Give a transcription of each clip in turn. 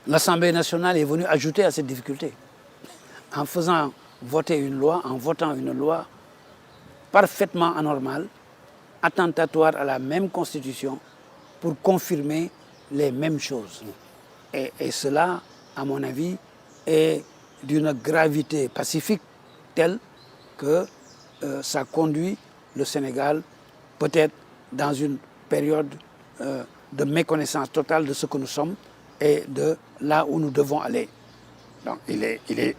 l'Assemblée nationale est venue ajouter à cette difficulté en faisant voter une loi, en votant une loi parfaitement anormale, attentatoire à la même Constitution, pour confirmer les mêmes choses. Et cela, à mon avis, est d'une gravité pacifique telle que ça conduit le Sénégal peut-être dans une période de méconnaissance totale de ce que nous sommes et de là où nous devons aller. Donc il est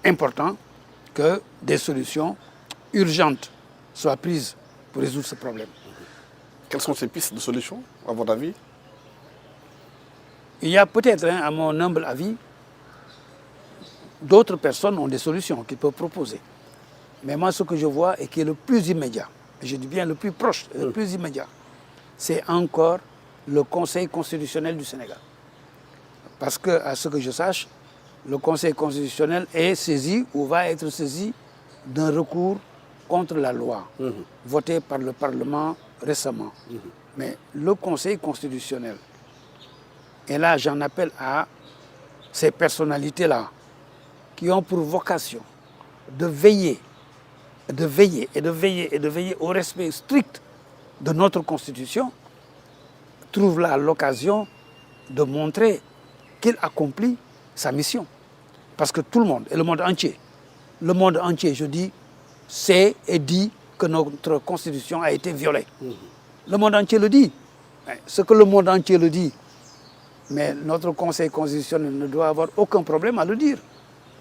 important que des solutions urgentes soient prises pour résoudre ce problème. Quelles sont ces pistes de solutions, à votre avis? Il y a peut-être, à mon humble avis, d'autres personnes ont des solutions qu'ils peuvent proposer. Mais moi, ce que je vois et qui est le plus immédiat, je dis bien le plus proche, le plus immédiat, c'est encore le Conseil constitutionnel du Sénégal. Parce que, à ce que je sache, le Conseil constitutionnel est saisi ou va être saisi d'un recours contre la loi votée par le Parlement récemment. Mais le Conseil constitutionnel, et là j'en appelle à ces personnalités-là qui ont pour vocation de veiller au respect strict de notre Constitution, trouve là l'occasion de montrer qu'il accomplit sa mission. Parce que tout le monde, et le monde entier, je dis, sait et dit que notre Constitution a été violée. Le monde entier le dit. Ce que le monde entier le dit, mais notre Conseil constitutionnel ne doit avoir aucun problème à le dire.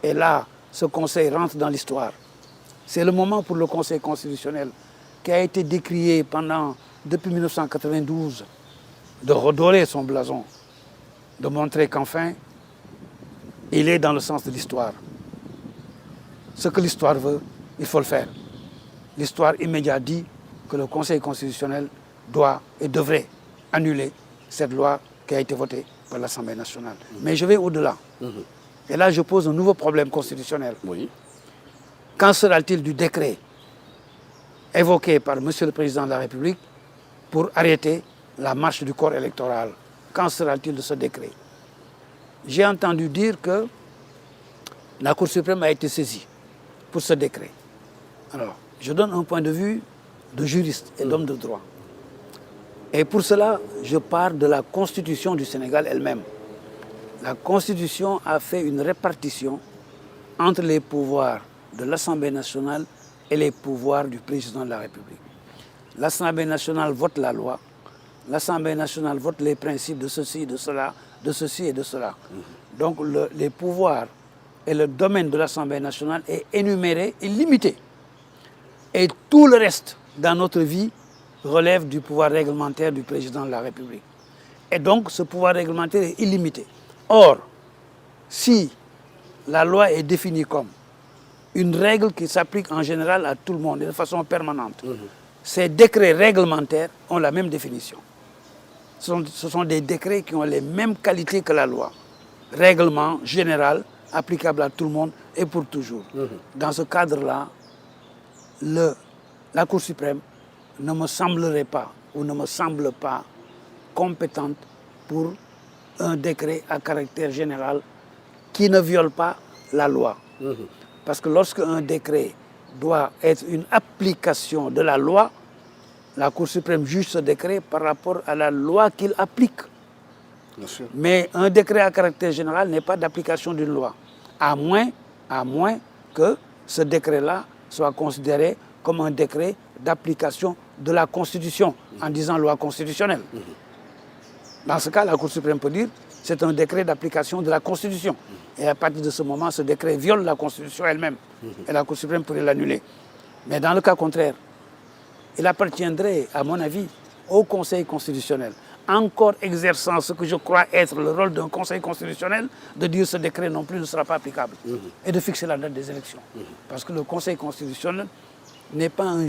Et là, ce Conseil rentre dans l'histoire. C'est le moment pour le Conseil constitutionnel, qui a été décrié depuis 1992, de redorer son blason, de montrer qu'enfin, il est dans le sens de l'histoire. Ce que l'histoire veut, il faut le faire. L'histoire immédiate dit que le Conseil constitutionnel doit et devrait annuler cette loi qui a été votée par l'Assemblée nationale. Mais je vais au-delà. Et là, je pose un nouveau problème constitutionnel. Oui. Qu'en sera-t-il du décret évoqué par M. le Président de la République pour arrêter la marche du corps électoral? Qu'en sera-t-il de ce décret? J'ai entendu dire que la Cour suprême a été saisie pour ce décret. Alors, je donne un point de vue de juriste et d'homme de droit. Et pour cela, je pars de la Constitution du Sénégal elle-même. La Constitution a fait une répartition entre les pouvoirs de l'Assemblée nationale et les pouvoirs du Président de la République. L'Assemblée nationale vote la loi, l'Assemblée nationale vote les principes de ceci, de cela, de ceci et de cela. Donc les pouvoirs et le domaine de l'Assemblée nationale est énuméré et limité. Et tout le reste dans notre vie relève du pouvoir réglementaire du Président de la République. Et donc ce pouvoir réglementaire est illimité. Or, si la loi est définie comme une règle qui s'applique en général à tout le monde et de façon permanente, ces décrets réglementaires ont la même définition. Ce sont des décrets qui ont les mêmes qualités que la loi. Règlement général, applicable à tout le monde et pour toujours. Dans ce cadre-là, la Cour suprême ne me semblerait pas ou ne me semble pas compétente pour un décret à caractère général qui ne viole pas la loi. Parce que lorsque un décret doit être une application de la loi, la Cour suprême juge ce décret par rapport à la loi qu'il applique. Bien sûr. Mais un décret à caractère général n'est pas d'application d'une loi, à moins que ce décret-là soit considéré comme un décret d'application de la Constitution, en disant loi constitutionnelle. Dans ce cas, la Cour suprême peut dire c'est un décret d'application de la Constitution. Et à partir de ce moment, ce décret viole la Constitution elle-même. Et la Cour suprême pourrait l'annuler. Mais dans le cas contraire, il appartiendrait, à mon avis, au Conseil constitutionnel, encore exerçant ce que je crois être le rôle d'un Conseil constitutionnel, de dire ce décret non plus ne sera pas applicable et de fixer la date des élections. Parce que le Conseil constitutionnel n'est pas un